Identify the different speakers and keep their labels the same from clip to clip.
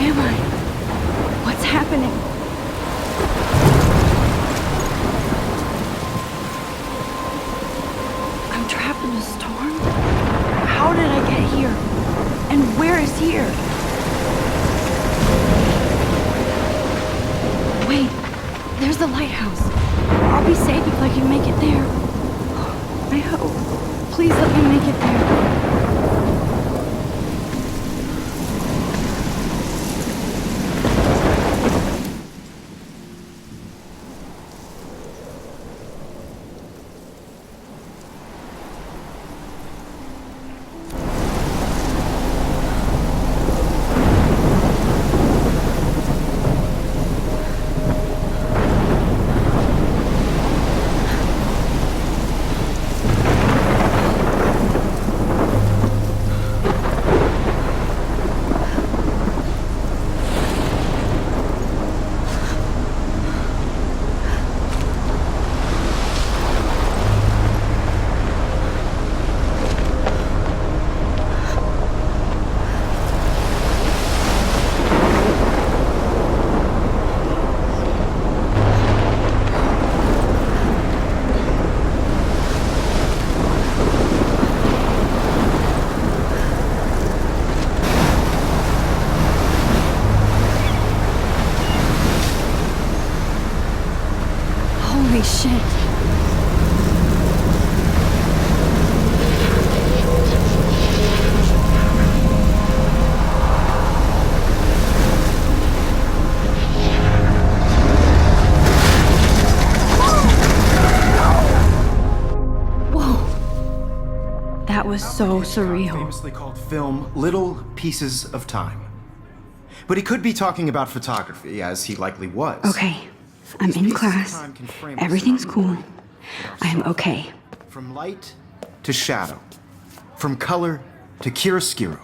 Speaker 1: am I? What's happening? I'm trapped in a storm? How did I get here? And where is here? Wait, there's the lighthouse. I'll be safe if I can make it there. I hope. Please let me make it there. Holy shit. Whoa. That was so surreal.
Speaker 2: Famously called film Little Pieces of Time. But he could be talking about photography, as he likely was.
Speaker 1: Okay. I'm in class. Everything's cool. I am okay.
Speaker 2: From light to shadow. From color to chiaroscuro.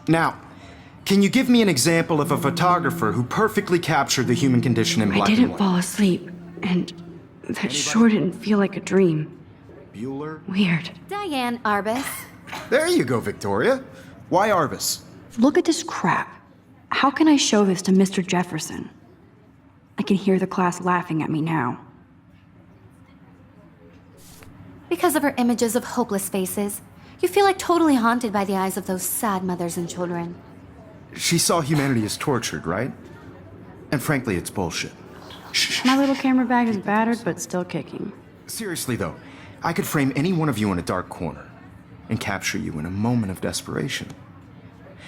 Speaker 2: Now, can you give me an example of a photographer who perfectly captured the human condition in black and
Speaker 1: I didn't
Speaker 2: white?
Speaker 1: fall asleep, and that sure didn't feel like a dream.
Speaker 2: Bueller?
Speaker 1: Weird.
Speaker 3: Diane Arbus.
Speaker 2: There you go, Victoria. Why Arbus?
Speaker 1: Look at this crap. How can I show this to Mr. Jefferson? I can hear the class laughing at me now.
Speaker 3: Because of her images of hopeless faces, you feel like totally haunted by the eyes of those sad mothers and children.
Speaker 2: She saw humanity as tortured, right? And frankly, it's bullshit. Shh.
Speaker 1: My little camera bag is battered, but still kicking.
Speaker 2: Seriously, though, I could frame any one of you in a dark corner and capture you in a moment of desperation.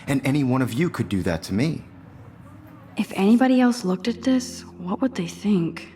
Speaker 2: And any one of you could do that to me.
Speaker 1: If anybody else looked at this, what would they think?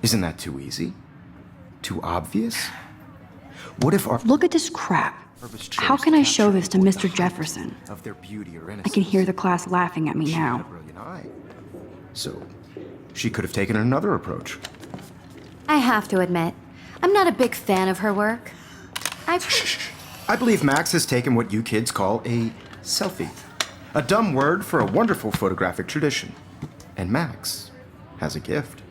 Speaker 2: Isn't that too easy? Too obvious? What if our
Speaker 1: Look at this crap.
Speaker 2: purpose
Speaker 1: How
Speaker 2: chose
Speaker 1: can
Speaker 2: to
Speaker 1: I show
Speaker 2: capture
Speaker 1: this to
Speaker 2: the
Speaker 1: Mr.
Speaker 2: height
Speaker 1: Jefferson?
Speaker 2: Of their beauty or
Speaker 1: I
Speaker 2: innocence?
Speaker 1: can hear the class laughing at me
Speaker 2: She had a
Speaker 1: now.
Speaker 2: brilliant eye. So, she could have taken another approach.
Speaker 3: I have to admit, I'm not a big fan of her work.
Speaker 2: I believe Max has taken what you kids call a selfie. A dumb word for a wonderful photographic tradition. And Max has a gift.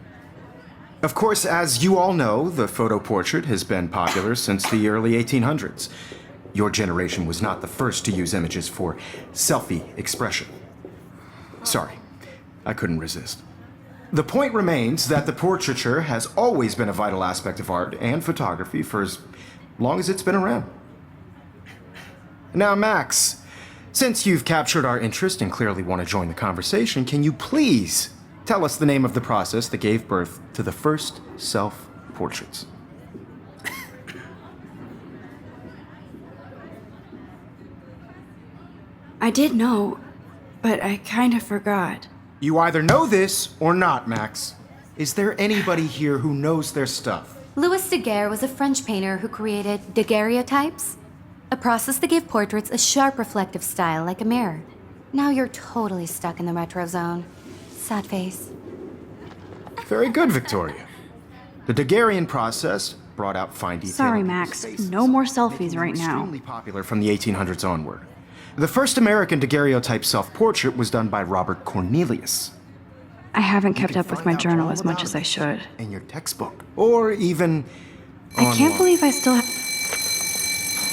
Speaker 2: Of course, as you all know, the photo portrait has been popular since the early 1800s. Your generation was not the first to use images for selfie expression. Sorry, I couldn't resist. The point remains that the portraiture has always been a vital aspect of art and photography for as long as it's been around. Now, Max, since you've captured our interest and clearly want to join the conversation, can you please tell us the name of the process that gave birth to the first self-portraits?
Speaker 1: I did know, but I kind of forgot.
Speaker 2: You either know this or not, Max. Is there anybody here who knows their stuff?
Speaker 3: Louis Daguerre was a French painter who created daguerreotypes, a process that gave portraits a sharp reflective style like a mirror. Now you're totally stuck in the retro zone. Sad face.
Speaker 2: Very good, Victoria. The Daguerrean process brought out fine detail.
Speaker 1: Sorry,
Speaker 2: in
Speaker 1: Max.
Speaker 2: people's faces,
Speaker 1: No more
Speaker 2: making
Speaker 1: selfies
Speaker 2: them
Speaker 1: right now.
Speaker 2: Extremely popular from the 1800s onward. The first American daguerreotype self-portrait was done by Robert Cornelius.
Speaker 1: I haven't kept
Speaker 2: You
Speaker 1: up
Speaker 2: can
Speaker 1: with my
Speaker 2: find out
Speaker 1: journal
Speaker 2: all
Speaker 1: as much
Speaker 2: about
Speaker 1: as I
Speaker 2: it
Speaker 1: should.
Speaker 2: in your textbook, or even
Speaker 1: I can't
Speaker 2: online.
Speaker 1: believe I still have.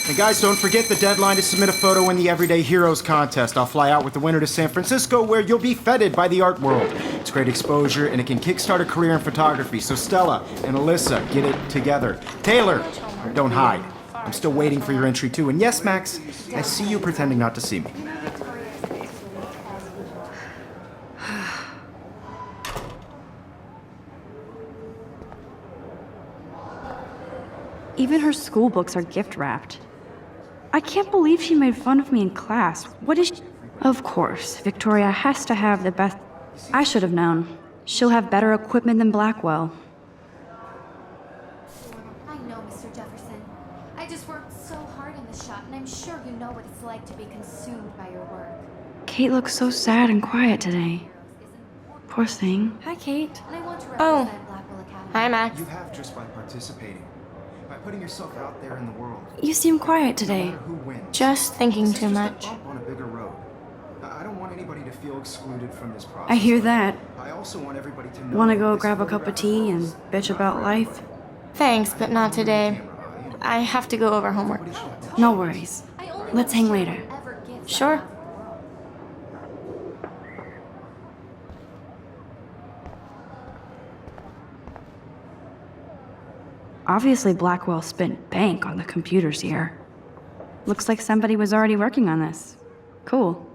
Speaker 2: And guys, don't forget the deadline to submit a photo in the Everyday Heroes contest. I'll fly out with the winner to San Francisco, where you'll be feted by the art world. It's great exposure, and it can kickstart a career in photography. So Stella and Alyssa, get it together. Taylor, don't hide. I'm still waiting for your entry too. And yes, Max, I see you pretending not to see me.
Speaker 1: Even her school books are gift wrapped. I can't believe she made fun of me in class. What is she? Of course, Victoria has to have the best. I should have known. She'll have better equipment than Blackwell.
Speaker 3: I know, Mr. Jefferson. I just worked so hard in this shop, and I'm sure you know what it's like to be consumed by your work.
Speaker 1: Kate looks so sad and quiet today. Poor thing. Hi, Kate.
Speaker 3: And I want to
Speaker 4: Oh.
Speaker 3: represent Blackwell Academy.
Speaker 4: Hi, Max.
Speaker 2: You have just by participating, by putting yourself out there in the world.
Speaker 1: You seem quiet
Speaker 2: No
Speaker 1: today.
Speaker 2: matter who wins.
Speaker 4: Just thinking
Speaker 2: This is
Speaker 4: too
Speaker 2: just a
Speaker 4: much.
Speaker 2: bump on a bigger road. I don't want anybody to feel excluded from this process.
Speaker 1: I hear that.
Speaker 2: I also want everybody to know.
Speaker 1: Want to go
Speaker 2: this
Speaker 1: grab a cup of tea and bitch about life?
Speaker 4: Thanks, but not today. I have to go over homework.
Speaker 1: No worries.
Speaker 3: I only
Speaker 1: Let's
Speaker 3: want
Speaker 1: hang
Speaker 3: to
Speaker 1: later.
Speaker 3: ever give
Speaker 4: Sure.
Speaker 3: that.
Speaker 1: Obviously, Blackwell spent bank on the computers here. Looks like somebody was already working on this. Cool.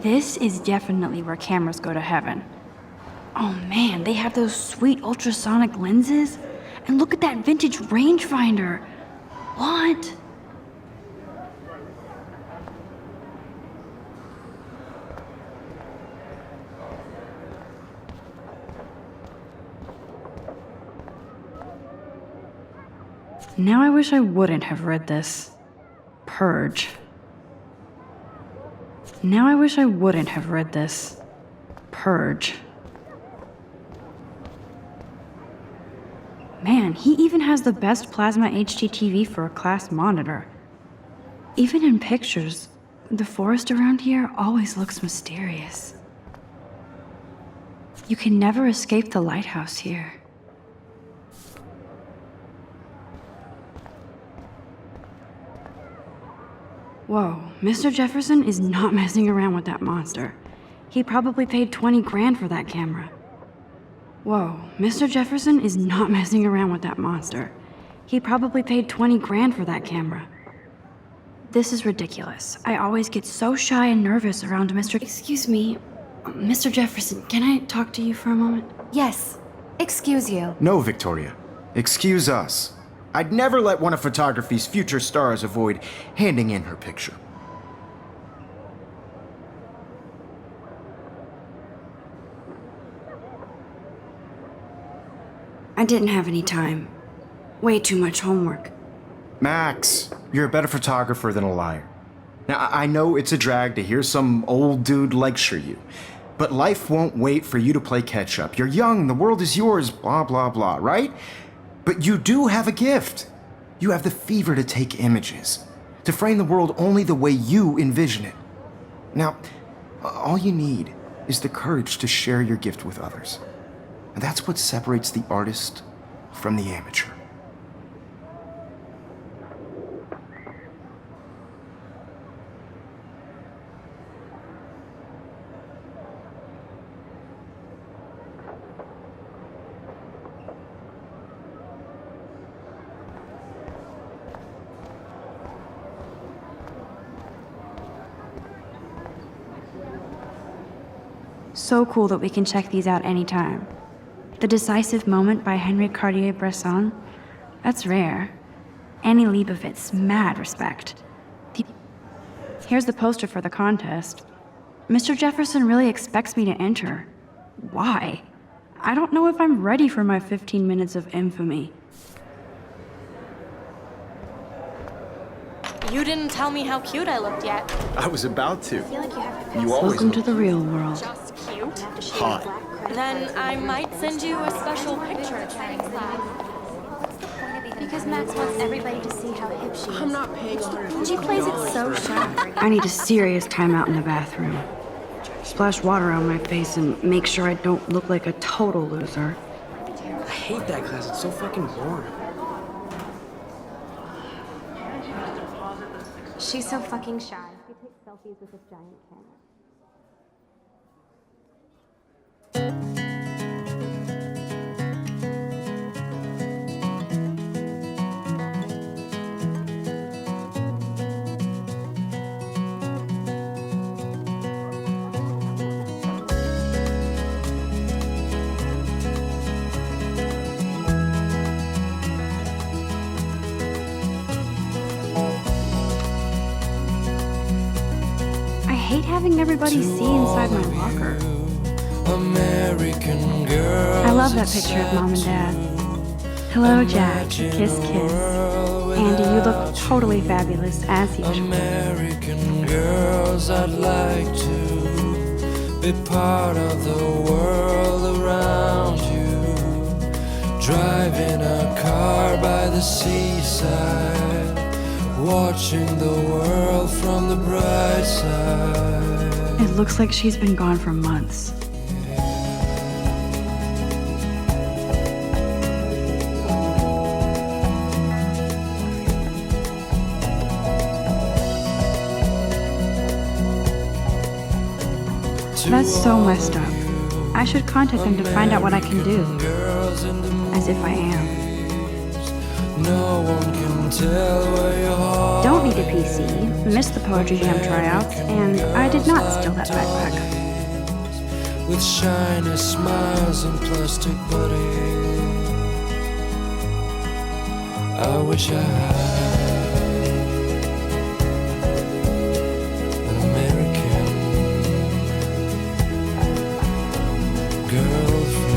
Speaker 1: This is definitely where cameras go to heaven. Oh man, they have those sweet ultrasonic lenses. And look at that vintage rangefinder. What? Now I wish I wouldn't have read this. Purge. Now I wish I wouldn't have read this. Purge. Man, he even has the best plasma HDTV for a class monitor. Even in pictures, the forest around here always looks mysterious. You can never escape the lighthouse here. Whoa, Mr. Jefferson is not messing around with that monster. He probably paid 20 grand for that camera. Whoa, Mr. Jefferson is not messing around with that monster. He probably paid 20 grand for that camera. This is ridiculous. I always get so shy and nervous around Mr. Excuse me, Mr. Jefferson, can I talk to you for a moment?
Speaker 3: Yes. Excuse you.
Speaker 2: No, Victoria. Excuse us. I'd never let one of photography's future stars avoid handing in her picture.
Speaker 1: I didn't have any time. Way too much homework.
Speaker 2: Max, you're a better photographer than a liar. Now, I know it's a drag to hear some old dude lecture you, but life won't wait for you to play catch-up. You're young, the world is yours, blah, blah, blah, right? But you do have a gift. You have the fever to take images, to frame the world only the way you envision it. Now, all you need is the courage to share your gift with others. And that's what separates the artist from the amateur.
Speaker 1: So cool that we can check these out anytime. The Decisive Moment by Henri Cartier-Bresson? That's rare. Annie Leibovitz, mad respect. Here's the poster for the contest. Mr. Jefferson really expects me to enter. Why? I don't know if I'm ready for my 15 minutes of infamy.
Speaker 4: You didn't tell me how cute I looked yet.
Speaker 5: I was about to. You always
Speaker 1: Welcome to the real world.
Speaker 4: Just cute.
Speaker 5: hot.
Speaker 4: Then I might send you a special picture.
Speaker 3: Because Max wants everybody to see how hip she is.
Speaker 6: I'm not paying $150.
Speaker 3: She plays it so sharp.
Speaker 1: I need a serious timeout in the bathroom. Splash water on my face and make sure I don't look like a total loser.
Speaker 6: I hate that class. It's so fucking boring.
Speaker 3: She's so fucking shy. She takes selfies with this giant camera.
Speaker 1: I hate having everybody see inside my locker.
Speaker 7: American girls,
Speaker 1: I love that picture of Mom and Dad. Hello, Jack. Kiss, kiss. Andy, you look totally fabulous, as usual.
Speaker 7: American girls, I'd like to be part of the world around you. Driving a car by the seaside, watching the world from the bright side.
Speaker 1: It looks like she's been gone for months. That's so messed up. I should contact them to find out what I can do. As if I am.
Speaker 7: No one can tell where your heart
Speaker 1: Don't need a PC, missed the Poetry Jam tryouts, and I did not steal that backpack.
Speaker 7: is, with shiny smiles and plastic buddies. I wish I had an American girlfriend.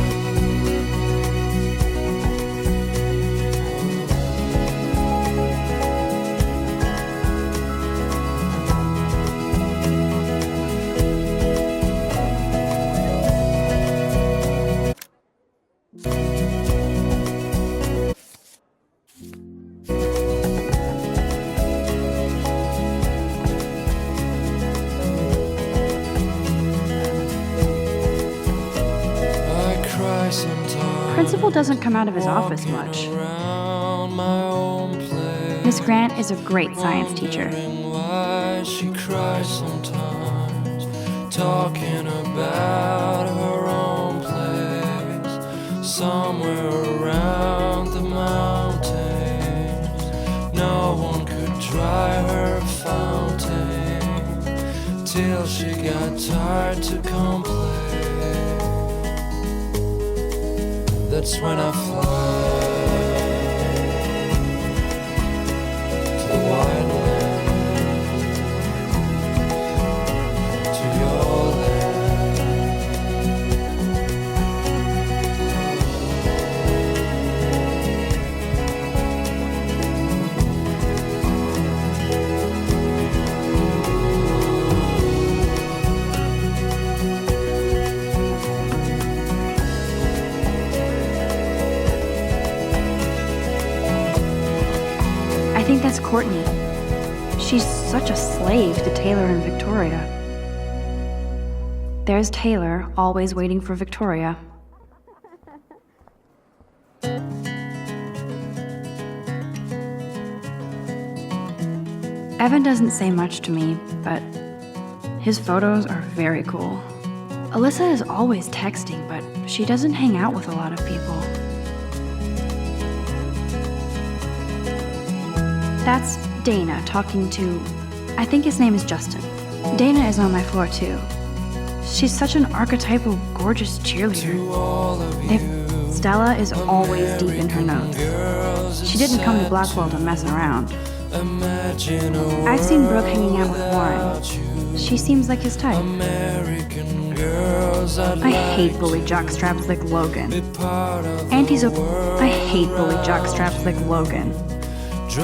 Speaker 7: I cry sometimes.
Speaker 1: Principal doesn't come out of his office much.
Speaker 7: Around my own place.
Speaker 1: Miss Grant is a great science teacher.
Speaker 7: Wondering why why she cries sometimes, talking about her own place, somewhere around the mountains. No one could dry her fountain till she got tired to complain. That's when I fly to the wide land, to your land.
Speaker 1: I think that's Courtney. She's such a slave to Taylor and Victoria. There's Taylor, always waiting for Victoria. Evan doesn't say much to me, but his photos are very cool. Alyssa is always texting, but she doesn't hang out with a lot of people. That's Dana talking to, I think his name is Justin. Dana is on my floor too. She's such an archetypal, gorgeous cheerleader. Stella is always deep in her notes. She didn't come to Blackwell to mess around. I've seen Brooke hanging out with Warren. She seems like his type. I hate bully jockstraps like Logan. I hate bully jockstraps like Logan.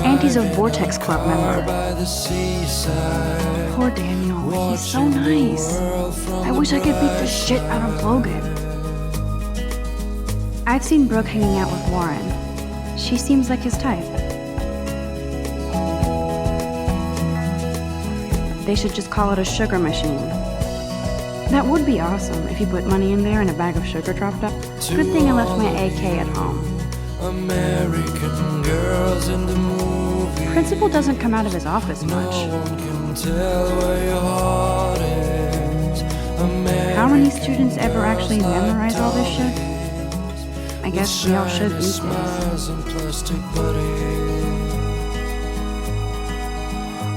Speaker 1: Auntie's a Vortex Club member. Poor Daniel, he's so nice. I wish I could beat the shit out of Logan. I've seen Brooke hanging out with Warren. She seems like his type. They should just call it a sugar machine. That would be awesome if you put money in there and a bag of sugar dropped up. Good thing I left my AK at home.
Speaker 7: American girls in the movie.
Speaker 1: Principal doesn't come out of his office much.
Speaker 7: No one can tell where your heart is.
Speaker 1: How many students ever actually memorize all this shit? I guess we all should these days.
Speaker 7: And plastic buddies.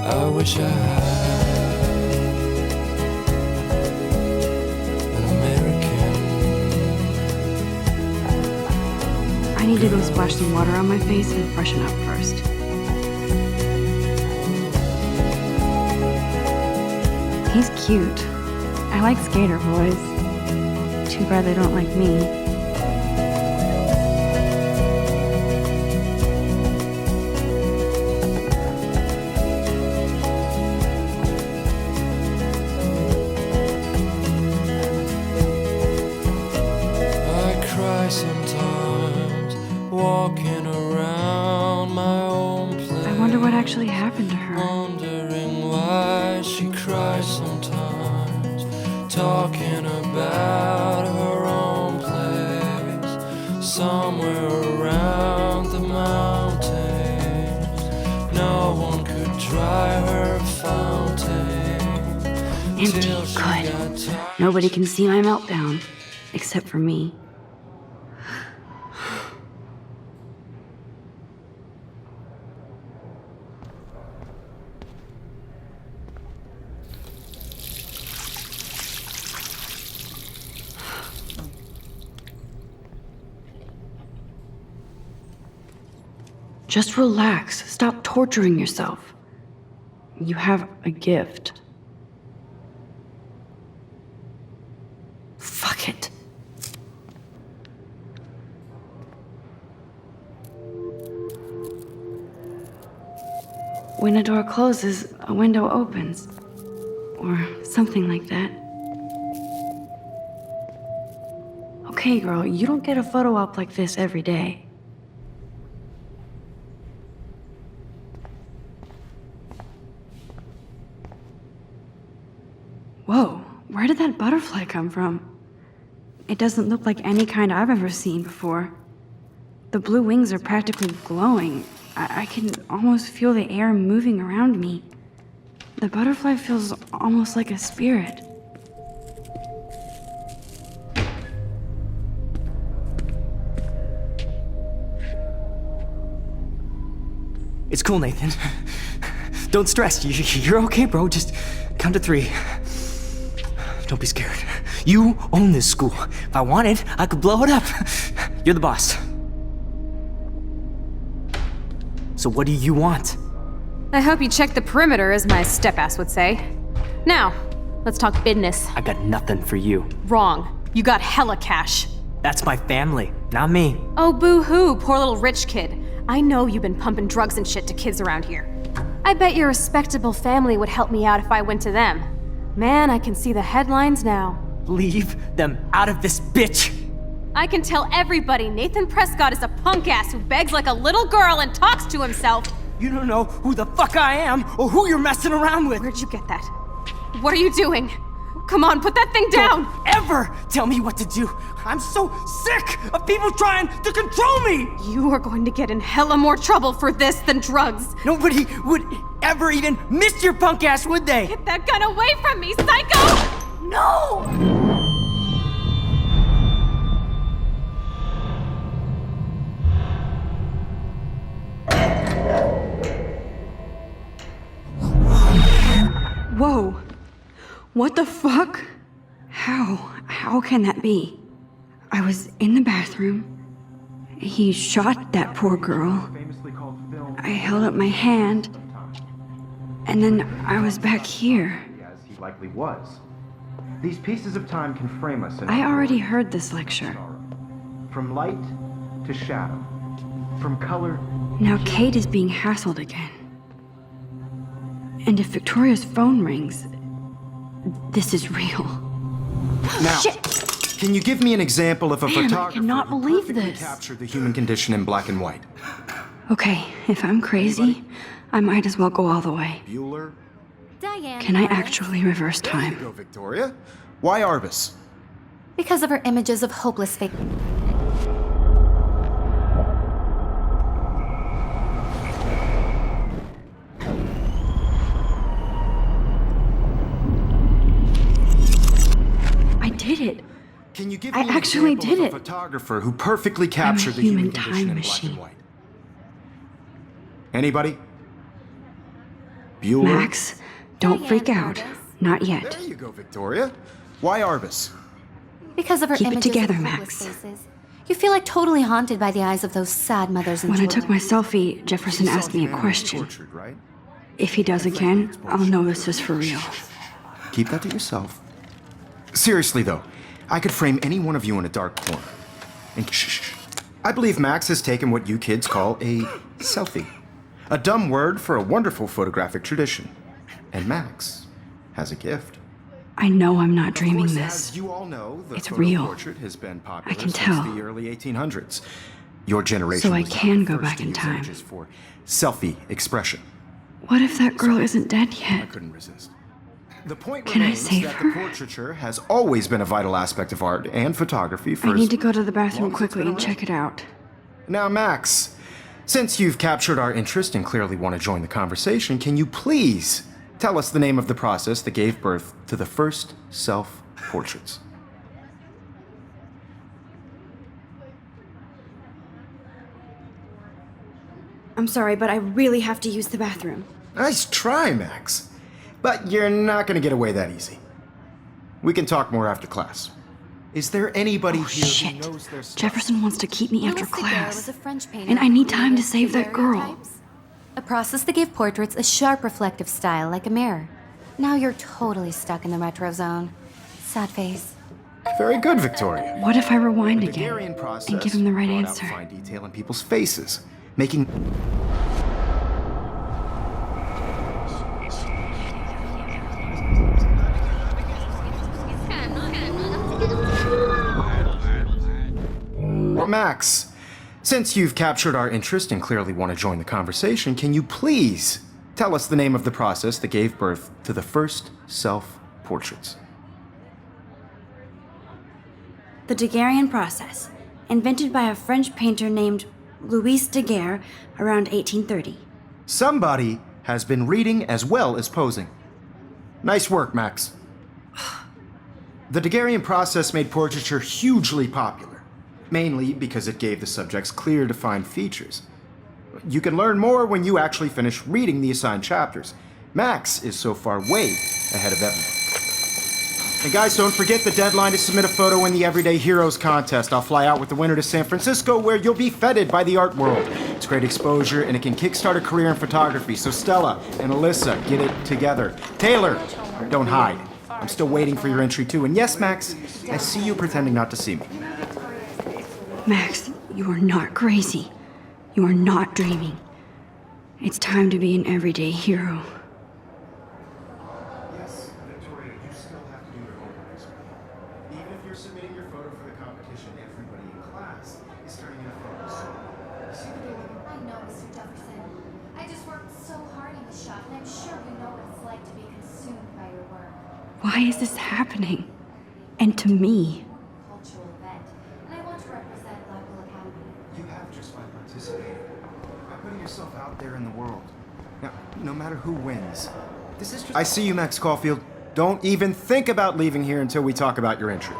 Speaker 7: I wish I had an American.
Speaker 1: I need to go splash some water on my face and freshen up first. He's cute. I like skater boys. Too bad they don't like me.
Speaker 7: Sometimes walking around my own place.
Speaker 1: I wonder what actually happened to her.
Speaker 7: Wondering why she cries sometimes, talking about her own place, somewhere around the mountains. No one could dry her fountain.
Speaker 1: Empty, good. Nobody can see my meltdown, except for me. Just relax. Stop torturing yourself. You have a gift. Fuck it. When a door closes, a window opens. Or something like that. Okay, girl, you don't get a photo op like this every day. Whoa, where did that butterfly come from? It doesn't look like any kind I've ever seen before. The blue wings are practically glowing. I can almost feel the air moving around me. The butterfly feels almost like a spirit.
Speaker 6: It's cool, Nathan. Don't stress. You're okay, bro. Just count to 3. Don't be scared. You own this school. If I wanted, I could blow it up. You're the boss. So what do you want?
Speaker 8: I hope you checked the perimeter, as my step-ass would say. Now, let's talk business.
Speaker 6: I got nothing for you.
Speaker 8: Wrong. You got hella cash.
Speaker 6: That's my family, not me.
Speaker 8: Oh, boo-hoo, poor little rich kid. I know you've been pumping drugs and shit to kids around here. I bet your respectable family would help me out if I went to them. Man, I can see the headlines now.
Speaker 6: Leave them out of this bitch!
Speaker 8: I can tell everybody Nathan Prescott is a punk ass who begs like a little girl and talks to himself.
Speaker 6: You don't know who the fuck I am or who you're messing around with.
Speaker 8: Where'd you get that? What are you doing? Come on, put that thing down!
Speaker 6: Don't ever tell me what to do. I'm so sick of people trying to control me!
Speaker 8: You are going to get in hella more trouble for this than drugs.
Speaker 6: Nobody would ever even miss your punk ass, would they?
Speaker 8: Get that gun away from me, psycho!
Speaker 6: No!
Speaker 1: Whoa. What the fuck? How can that be? I was in the bathroom. He shot that poor girl. I held up my hand. And then I was back here.
Speaker 2: As he likely was. These pieces of time can frame us in
Speaker 1: I already heard this lecture.
Speaker 2: from light to shadow, from color.
Speaker 1: Now Kate is being hassled again. And if Victoria's phone rings, this is real.
Speaker 2: Now,
Speaker 1: Shit!
Speaker 2: can you give me an example of a
Speaker 1: Man, I
Speaker 2: photographer
Speaker 1: cannot
Speaker 2: who
Speaker 1: believe
Speaker 2: perfectly
Speaker 1: this.
Speaker 2: captured the human condition in black and white?
Speaker 1: Okay, if I'm crazy, I might as well go all the way.
Speaker 2: Bueller?
Speaker 3: Diane.
Speaker 1: Can I
Speaker 3: Arbus.
Speaker 1: actually reverse
Speaker 2: There you
Speaker 1: time?
Speaker 2: go, Victoria. Why Arbus?
Speaker 3: Because of her images of hopeless fake.
Speaker 1: I did it.
Speaker 2: Can you give
Speaker 1: I
Speaker 2: me an
Speaker 1: actually
Speaker 2: example
Speaker 1: did
Speaker 2: of a
Speaker 1: it.
Speaker 2: photographer who perfectly captured the human
Speaker 1: human
Speaker 2: condition
Speaker 1: time
Speaker 2: in black and
Speaker 1: machine.
Speaker 2: white? Anybody? Bueller?
Speaker 1: Max, don't freak out. Not yet.
Speaker 2: There you go, Victoria. Why Arbus?
Speaker 3: Because of her
Speaker 1: Keep it
Speaker 3: images
Speaker 1: together,
Speaker 3: of
Speaker 1: Max.
Speaker 3: hopeless faces. You feel like totally haunted by the eyes of those sad mothers and
Speaker 1: When I
Speaker 3: children.
Speaker 1: took my selfie, Jefferson
Speaker 2: You saw
Speaker 1: asked me a
Speaker 2: humanity
Speaker 1: question.
Speaker 2: tortured, right?
Speaker 1: If he does again, I'll know this is for real.
Speaker 2: Keep that to yourself. Seriously, though, I could frame any one of you in a dark corner. And shh. I believe Max has taken what you kids call a selfie. A dumb word for a wonderful photographic tradition. And Max has a gift.
Speaker 1: I know I'm not
Speaker 2: Of
Speaker 1: dreaming
Speaker 2: course,
Speaker 1: this.
Speaker 2: As you all know, the
Speaker 1: It's
Speaker 2: photo
Speaker 1: real.
Speaker 2: portrait has been popular
Speaker 1: I can
Speaker 2: since
Speaker 1: tell.
Speaker 2: the early 1800s. Your generation
Speaker 1: So I
Speaker 2: was not
Speaker 1: can
Speaker 2: the
Speaker 1: go
Speaker 2: first
Speaker 1: back
Speaker 2: to
Speaker 1: in
Speaker 2: use
Speaker 1: time.
Speaker 2: images for selfie expression.
Speaker 1: What if that girl isn't dead
Speaker 2: I
Speaker 1: yet?
Speaker 2: couldn't resist. The point
Speaker 1: Can I
Speaker 2: remains
Speaker 1: save
Speaker 2: that
Speaker 1: her?
Speaker 2: the portraiture has always been a vital aspect of art and photography for
Speaker 1: I
Speaker 2: as
Speaker 1: need to go to the
Speaker 2: long
Speaker 1: bathroom
Speaker 2: as it's
Speaker 1: quickly
Speaker 2: been
Speaker 1: and check
Speaker 2: around.
Speaker 1: it out.
Speaker 2: Now, Max, since you've captured our interest and clearly want to join the conversation, can you please tell us the name of the process that gave birth to the first self-portraits?
Speaker 1: I'm sorry, but I really have to use the bathroom.
Speaker 2: Nice try, Max. But you're not going to get away that easy. We can talk more after class. Is there anybody
Speaker 1: Oh,
Speaker 2: here
Speaker 1: shit.
Speaker 2: who knows their stuff?
Speaker 1: Jefferson wants to keep me after
Speaker 3: Louis Daguerre
Speaker 1: class.
Speaker 3: was a French painter
Speaker 1: And I
Speaker 3: who
Speaker 1: need time to
Speaker 3: created
Speaker 1: save that girl.
Speaker 3: daguerreotypes, a process that gave portraits a sharp reflective style like a mirror. Now you're totally stuck in the retro zone. Sad face.
Speaker 2: Very good, Victoria.
Speaker 1: What if I rewind
Speaker 2: The
Speaker 1: again
Speaker 2: Daguerrean process
Speaker 1: and give him the right
Speaker 2: brought out
Speaker 1: answer?
Speaker 2: fine detail in people's faces, making Max, since you've captured our interest and clearly want to join the conversation, can you please tell us the name of the process that gave birth to the first self-portraits?
Speaker 1: The Daguerrean process, invented by a French painter named Louis Daguerre around 1830.
Speaker 2: Somebody has been reading as well as posing. Nice work, Max. The Daguerrean process made portraiture hugely popular, mainly because it gave the subjects clear, defined features. You can learn more when you actually finish reading the assigned chapters. Max is so far way ahead of everyone. And guys, don't forget the deadline to submit a photo in the Everyday Heroes contest. I'll fly out with the winner to San Francisco, where you'll be feted by the art world. It's great exposure, and it can kickstart a career in photography. So Stella and Alyssa, get it together. Taylor, don't hide. I'm still waiting for your entry too. And yes, Max, I see you pretending not to see me.
Speaker 1: Max, you are not crazy. You are not dreaming. It's time to be an everyday hero.
Speaker 2: Yes, Victoria, you still have to do your homework this week. Even if you're submitting your photo for the competition, everybody in class is turning in a photo. So,
Speaker 3: I know, Mr. Jefferson. I just worked so hard in the shop, and I'm sure you know what it's like to be consumed by your work.
Speaker 1: Why is this happening? And to me?
Speaker 3: Cultural event, and I want to represent Blackpool Academy.
Speaker 2: you have just by participating, by putting yourself out there in the world. Now, no matter who wins, this is just... I see you, Max Caulfield. Don't even think about leaving here until we talk about your entry.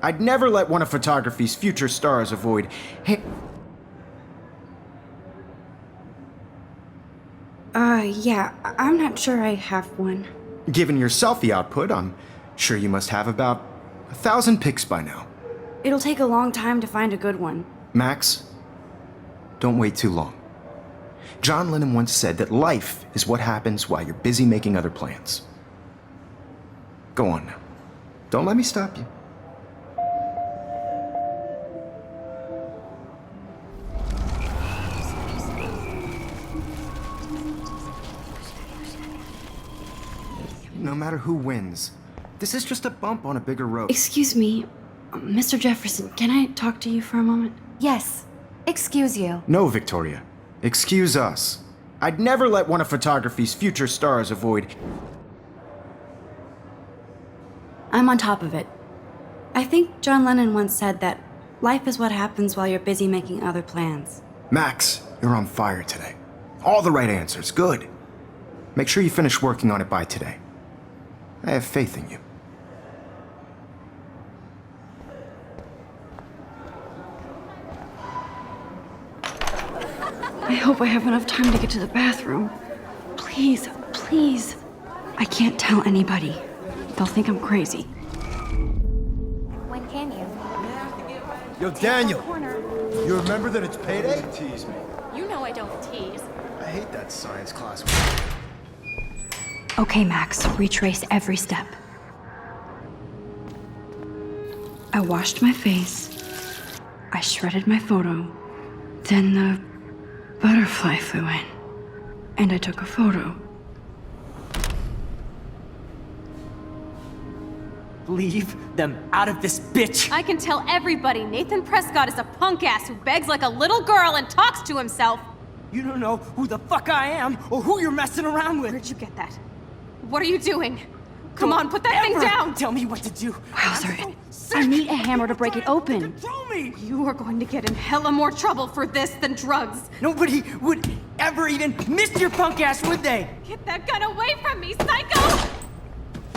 Speaker 2: I'd never let one of photography's future stars avoid... Hey...
Speaker 1: Yeah, I'm not sure I have one.
Speaker 2: Given your selfie output, I'm sure you must have about 1,000 pics by now.
Speaker 1: It'll take a long time to find a good one.
Speaker 2: Max, don't wait too long. John Lennon once said that life is what happens while you're busy making other plans. Go on now. Don't let me stop you. No matter who wins, this is just a bump on a bigger road.
Speaker 1: Excuse me, Mr. Jefferson, can I talk to you for a moment?
Speaker 3: Yes. Excuse you.
Speaker 2: No, Victoria. Excuse us. I'd never let one of photography's future stars avoid...
Speaker 1: I'm on top of it. I think John Lennon once said that life is what happens while you're busy making other plans.
Speaker 2: Max, you're on fire today. All the right answers. Good. Make sure you finish working on it by today. I have faith in you.
Speaker 1: I hope I have enough time to get to the bathroom. Please, please. I can't tell anybody. They'll think I'm crazy.
Speaker 3: When can you?
Speaker 5: Yo, Daniel, you remember that it's payday? Tease me.
Speaker 4: You know I don't tease.
Speaker 5: I hate that science class.
Speaker 1: Okay, Max, retrace every step. I washed my face. I shredded my photo. Then the butterfly flew in. And I took a photo.
Speaker 6: Leave them out of this bitch!
Speaker 8: I can tell everybody Nathan Prescott is a punk ass who begs like a little girl and talks to himself.
Speaker 6: You don't know who the fuck I am or who you're messing around with!
Speaker 8: Where'd you get that? What are you doing? Come on, put that thing
Speaker 6: Ever
Speaker 8: down!
Speaker 6: Tell me what to do!
Speaker 1: Wowzer, I need a hammer to break it open.
Speaker 6: Control me!
Speaker 8: You are going to get in hella more trouble for this than drugs.
Speaker 6: Nobody would ever even miss your punk ass, would they?
Speaker 8: Get that gun away from me, psycho!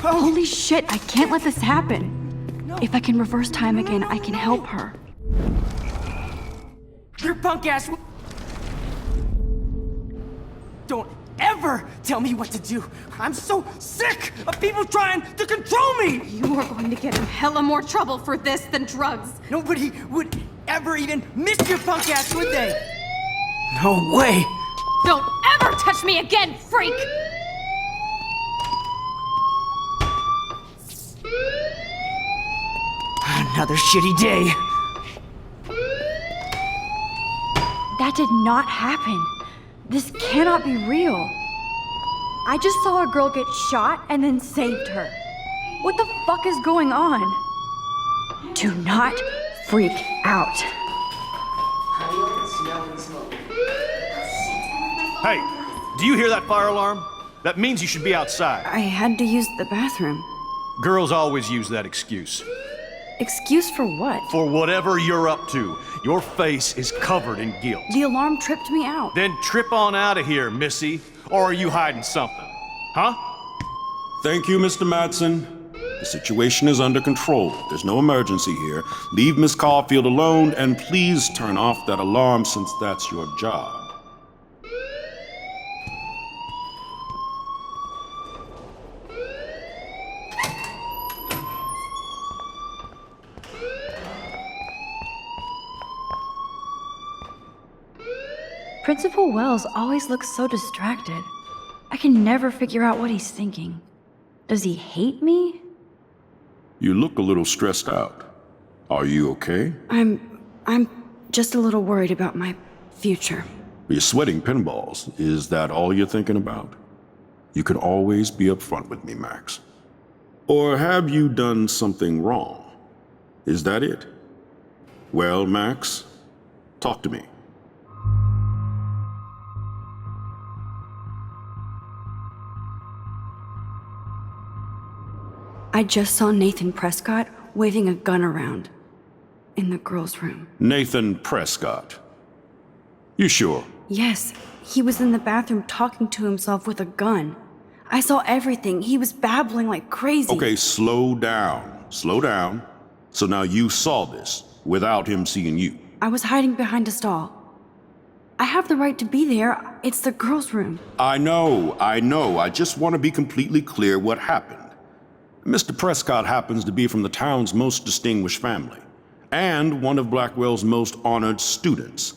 Speaker 1: Holy shit, I can't let this happen. If I can reverse time again, I can help her.
Speaker 6: Your punk ass Don't ever tell me what to do. I'm so sick of people trying to control me!
Speaker 8: You are going to get in hella more trouble for this than drugs.
Speaker 6: Nobody would ever even miss your punk ass, would they? No way!
Speaker 8: Don't ever touch me again, freak!
Speaker 6: Another shitty day.
Speaker 1: That did not happen. This cannot be real. I just saw a girl get shot and then saved her. What the fuck is going on? Do not freak out.
Speaker 9: Hey, do you hear that fire alarm? That means you should be outside.
Speaker 1: I had to use the bathroom.
Speaker 9: Girls always use that excuse.
Speaker 1: Excuse for what?
Speaker 9: For whatever you're up to. Your face is covered in guilt.
Speaker 1: The alarm tripped me out.
Speaker 9: Then trip on out of here, Missy. Or are you hiding something? Huh?
Speaker 10: Thank you, Mr. Madsen. The situation is under control. There's no emergency here. Leave Miss Caulfield alone, and please turn off that alarm since that's your job.
Speaker 1: Principal Wells always looks so distracted. I can never figure out what he's thinking. Does he hate me?
Speaker 10: You look a little stressed out. Are you okay?
Speaker 1: I'm just a little worried about my future.
Speaker 10: You're sweating pinballs. Is that all you're thinking about? You can always be upfront with me, Max. Or have you done something wrong? Is that it? Well, Max, talk to me.
Speaker 1: I just saw Nathan Prescott waving a gun around in the girls' room.
Speaker 10: Nathan Prescott. You sure?
Speaker 1: Yes, he was in the bathroom talking to himself with a gun. I saw everything. He was babbling like crazy.
Speaker 10: Okay, slow down. Slow down. So now you saw this without him seeing you.
Speaker 1: I was hiding behind a stall. I have the right to be there. It's the girls' room.
Speaker 10: I know. I just want to be completely clear what happened. Mr. Prescott happens to be from the town's most distinguished family, and one of Blackwell's most honored students.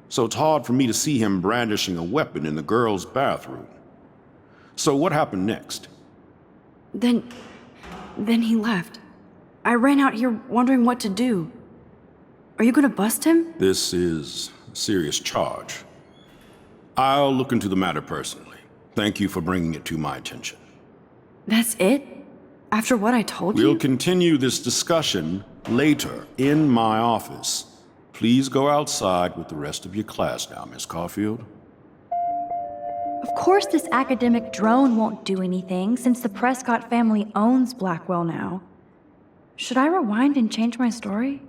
Speaker 10: So it's hard for me to see him brandishing a weapon in the girls' bathroom. So what happened next?
Speaker 1: Then he left. I ran out here wondering what to do. Are you gonna bust him?
Speaker 10: This is a serious charge. I'll look into the matter personally. Thank you for bringing it to my attention.
Speaker 1: That's it? After what I told you?
Speaker 10: We'll continue this discussion later in my office. Please go outside with the rest of your class now, Miss Caulfield.
Speaker 1: Of course this academic drone won't do anything since the Prescott family owns Blackwell now. Should I rewind and change my story?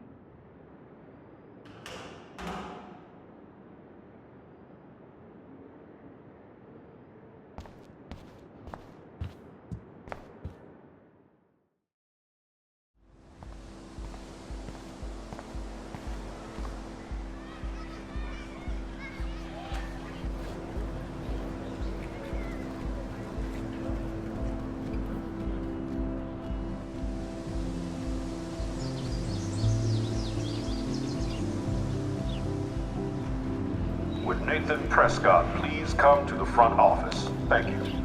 Speaker 10: Would Nathan Prescott please come to the front office? Thank you.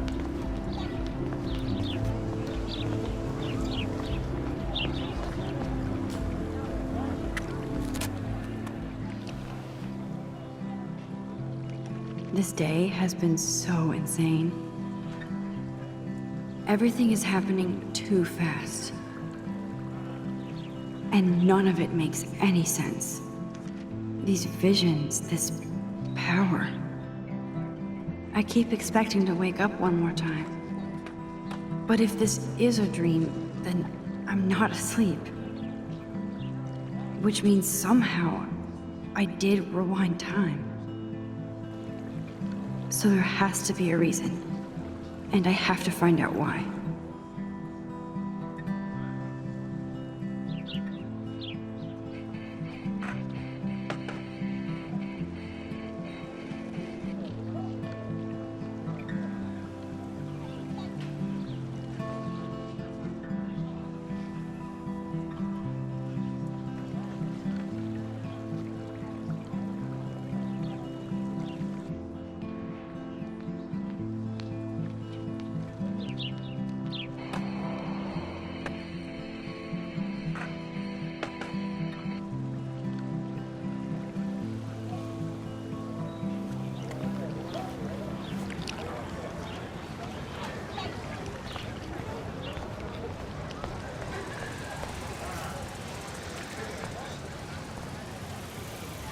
Speaker 1: This day has been so insane. Everything is happening too fast. And none of it makes any sense. These visions, this power. I keep expecting to wake up one more time. But if this is a dream, then I'm not asleep. Which means somehow I did rewind time. So there has to be a reason. And I have to find out why.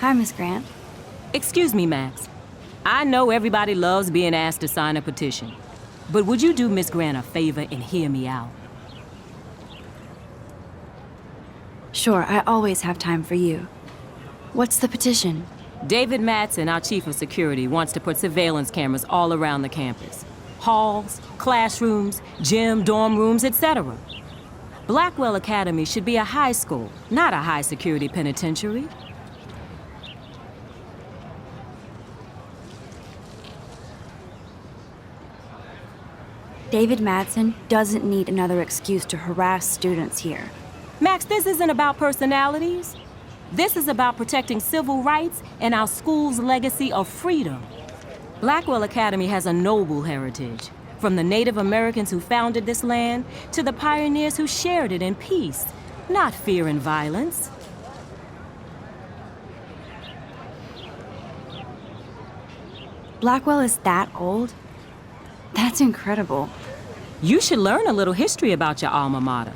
Speaker 1: Hi, Miss Grant.
Speaker 11: Excuse me, Max. I know everybody loves being asked to sign a petition, but would you do Miss Grant a favor and hear me out?
Speaker 1: Sure, I always have time for you. What's the petition?
Speaker 11: David Madsen, our chief of security, wants to put surveillance cameras all around the campus. Halls, classrooms, gym, dorm rooms, etc. Blackwell Academy should be a high school, not a high-security penitentiary.
Speaker 1: David Madsen doesn't need another excuse to harass students here.
Speaker 11: Max, this isn't about personalities. This is about protecting civil rights and our school's legacy of freedom. Blackwell Academy has a noble heritage, from the Native Americans who founded this land to the pioneers who shared it in peace, not fear and violence.
Speaker 1: Blackwell is that old? That's incredible.
Speaker 11: You should learn a little history about your alma mater.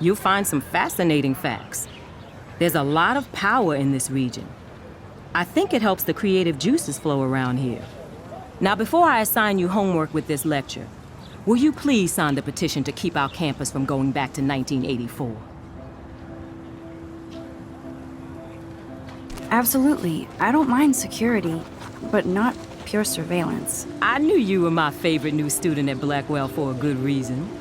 Speaker 11: You'll find some fascinating facts. There's a lot of power in this region. I think it helps the creative juices flow around here. Now, before I assign you homework with this lecture, will you please sign the petition to keep our campus from going back to 1984?
Speaker 1: Absolutely. I don't mind security, but not pure surveillance.
Speaker 11: I knew you were my favorite new student at Blackwell for a good reason.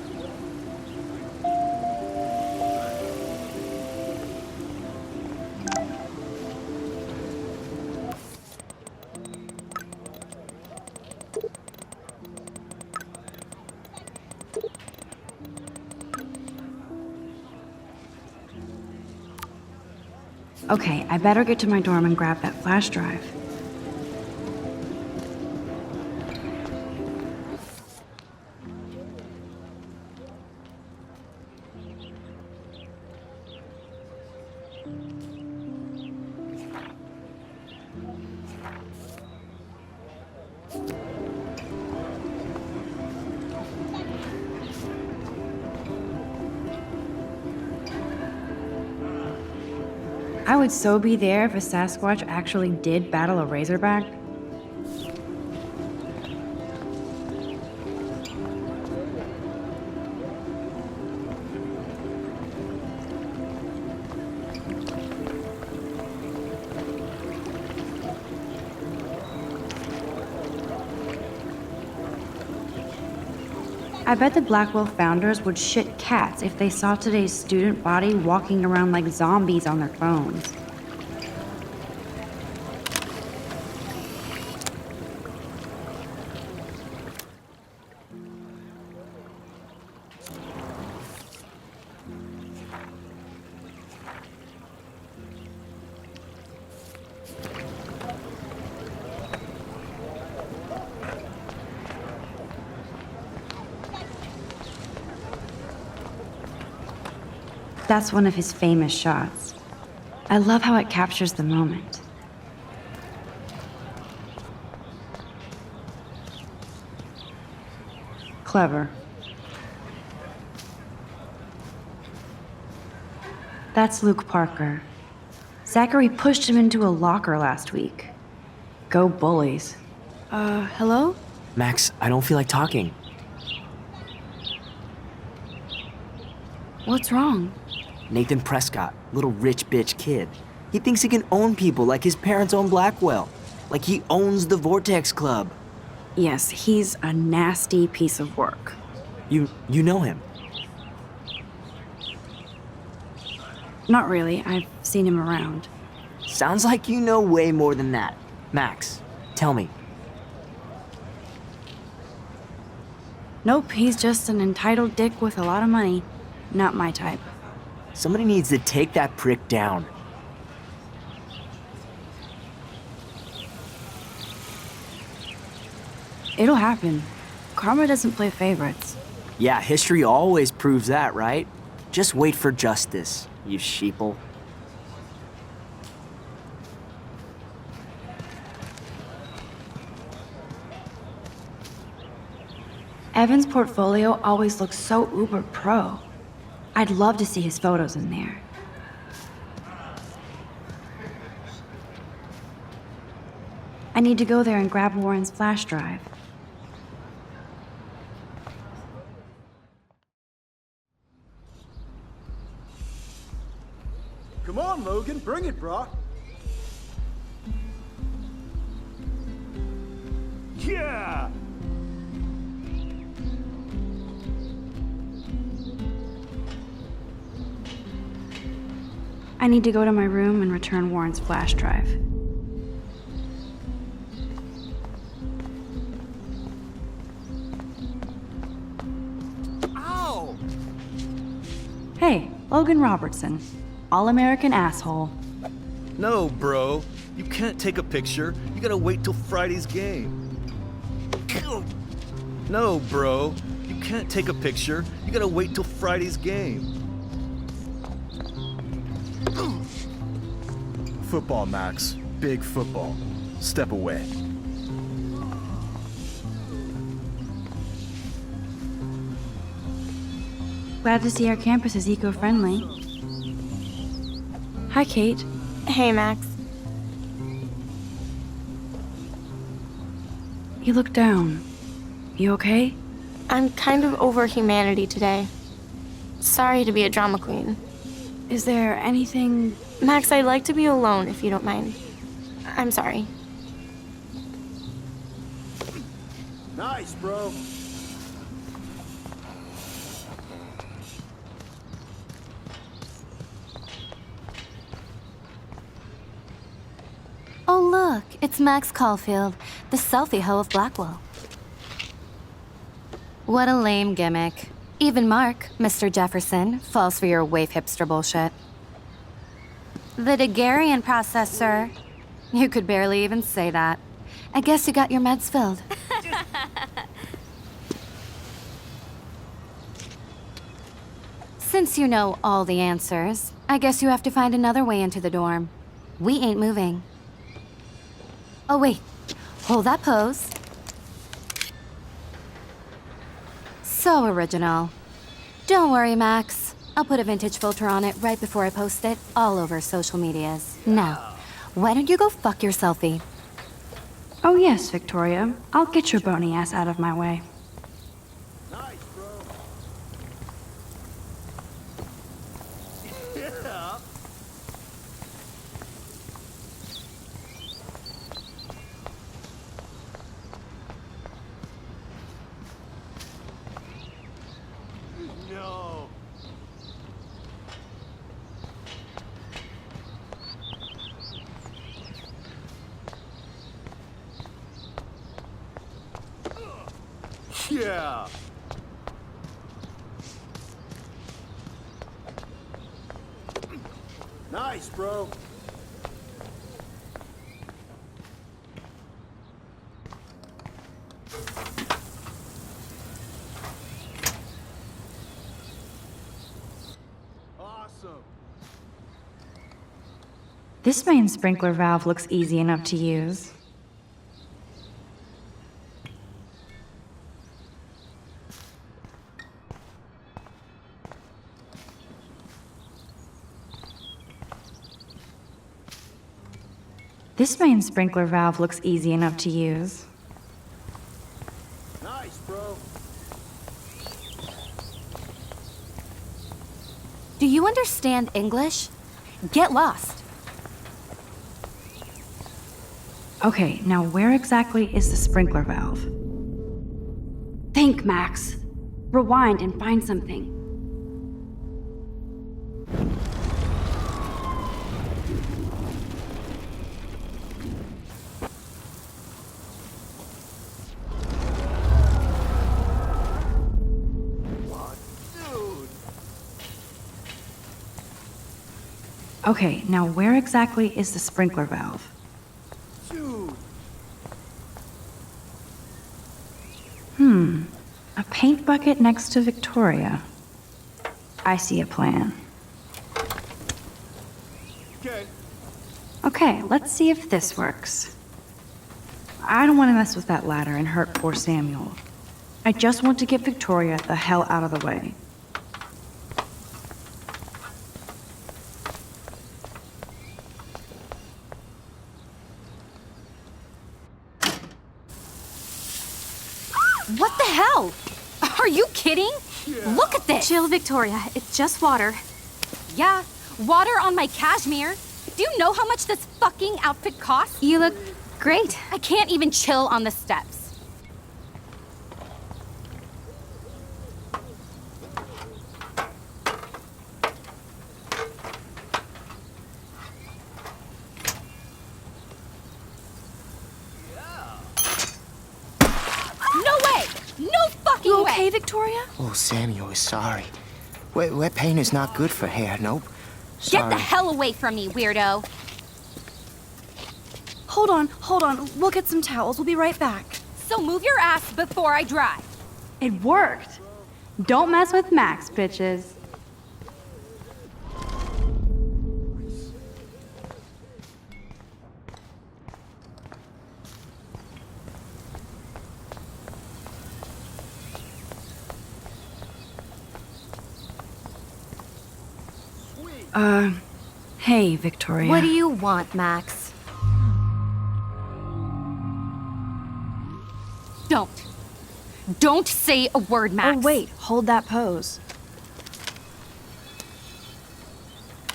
Speaker 1: Okay, I better get to my dorm and grab that flash drive. I would so be there if a Sasquatch actually did battle a Razorback. I bet the Blackwell founders would shit cats if they saw today's student body walking around like zombies on their phones. That's one of his famous shots. I love how it captures the moment. Clever. That's Luke Parker. Zachary pushed him into a locker last week. Go bullies. Hello?
Speaker 6: Max, I don't feel like talking.
Speaker 1: What's wrong?
Speaker 6: Nathan Prescott, little rich bitch kid. He thinks he can own people like his parents own Blackwell. Like he owns the Vortex Club.
Speaker 1: Yes, he's a nasty piece of work.
Speaker 6: You know him?
Speaker 1: Not really. I've seen him around.
Speaker 6: Sounds like you know way more than that. Max, tell me.
Speaker 1: Nope, he's just an entitled dick with a lot of money. Not my type.
Speaker 6: Somebody needs to take that prick down.
Speaker 1: It'll happen. Karma doesn't play favorites.
Speaker 6: Yeah, history always proves that, right? Just wait for justice, you sheeple.
Speaker 1: Evan's portfolio always looks so uber pro. I'd love to see his photos in there. I need to go there and grab Warren's flash drive.
Speaker 5: Come on, Logan, bring it, brah.
Speaker 9: Yeah!
Speaker 1: I need to go to my room and return Warren's flash drive.
Speaker 9: Ow!
Speaker 1: Hey, Logan Robertson. All-American asshole.
Speaker 12: No, bro. You can't take a picture. You gotta wait till Friday's game. No, bro. You can't take a picture. You gotta wait till Friday's game.
Speaker 5: Football, Max. Big football. Step away.
Speaker 1: Glad to see our campus is eco-friendly. Hi, Kate.
Speaker 4: Hey, Max.
Speaker 1: You look down. You okay?
Speaker 4: I'm kind of over humanity today. Sorry to be a drama queen.
Speaker 1: Is there anything...
Speaker 4: Max, I'd like to be alone if you don't mind. I'm sorry.
Speaker 5: Nice, bro.
Speaker 3: Oh, look, it's Max Caulfield, the selfie hoe of Blackwell. What a lame gimmick. Even Mark, Mr. Jefferson, falls for your waif hipster bullshit. The Daguerrean process, sir. You could barely even say that. I guess you got your meds filled. Since you know all the answers, I guess you have to find another way into the dorm. We ain't moving. Oh, wait. Hold that pose. So original. Don't worry, Max. I'll put a vintage filter on it right before I post it all over social medias. Now, why don't you go fuck your selfie?
Speaker 1: Oh yes, Victoria. I'll get your bony ass out of my way.
Speaker 5: Nice, bro. Yeah.
Speaker 9: No. Yeah.
Speaker 5: Nice, bro.
Speaker 9: Awesome.
Speaker 1: This main sprinkler valve looks easy enough to use. This main sprinkler valve looks easy enough to use.
Speaker 5: Nice, bro.
Speaker 3: Do you understand English? Get lost.
Speaker 1: Okay, now where exactly is the sprinkler valve? Think, Max. Rewind and find something. Okay, now where exactly is the sprinkler valve?
Speaker 5: Dude.
Speaker 1: A paint bucket next to Victoria. I see a plan.
Speaker 5: Okay.
Speaker 1: Okay, let's see if this works. I don't want to mess with that ladder and hurt poor Samuel. I just want to get Victoria the hell out of the way.
Speaker 3: What the hell? Are you kidding? Look at this.
Speaker 8: Chill, Victoria. It's just water.
Speaker 3: Yeah, Water on my cashmere? Do you know how much this fucking outfit costs? You look great. I can't even chill on the steps. No way! No fucking
Speaker 1: You
Speaker 3: way!
Speaker 1: okay, Victoria?
Speaker 6: Oh, Samuel is sorry. Wet paint is not good for hair, nope.
Speaker 3: Get the hell away from me, weirdo!
Speaker 1: Hold on. We'll get some towels. We'll be right back.
Speaker 3: So move your ass before I drive.
Speaker 1: It worked. Don't mess with Max, bitches. Hey, Victoria.
Speaker 3: What do you want, Max? Don't say a word, Max.
Speaker 1: Oh, wait. Hold that pose.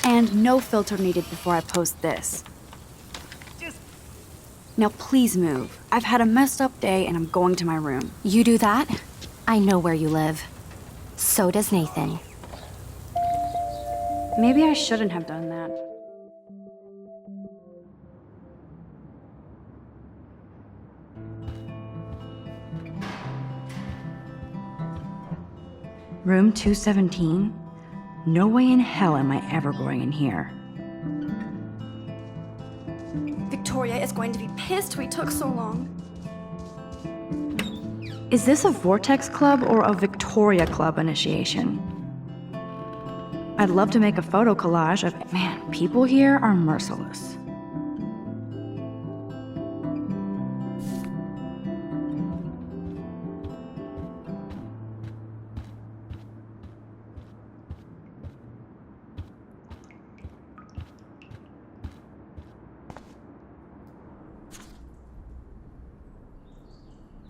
Speaker 1: And no filter needed before I post this. Now please move. I've had a messed up day and I'm going to my room.
Speaker 3: You do that? I know where you live. So does Nathan.
Speaker 1: Maybe I shouldn't have done that. Room 217? No way in hell am I ever going in here. Victoria is going to be pissed we took so long. Is this a Vortex Club or a Victoria Club initiation? I'd love to make a photo collage of... Man, people here are merciless.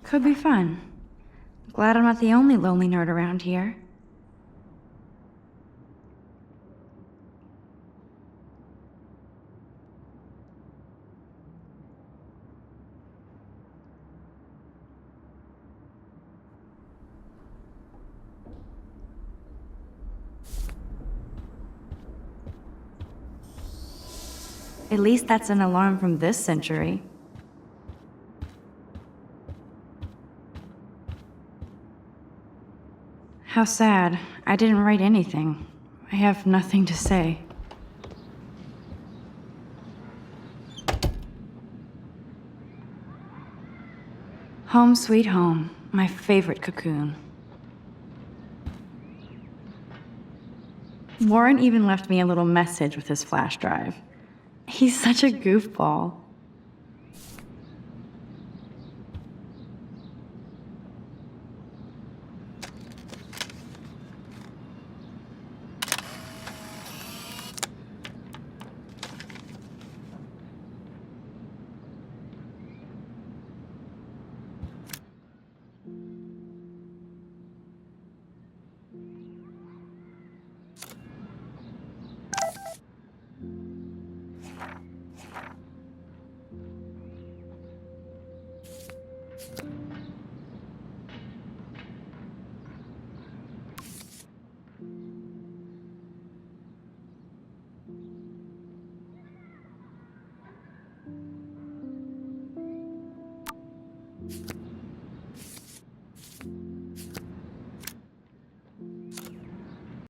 Speaker 1: Could be fun. Glad I'm not the only lonely nerd around here. At least that's an alarm from this century. How sad. I didn't write anything. I have nothing to say. Home sweet home, my favorite cocoon. Warren even left me a little message with his flash drive. He's such a goofball.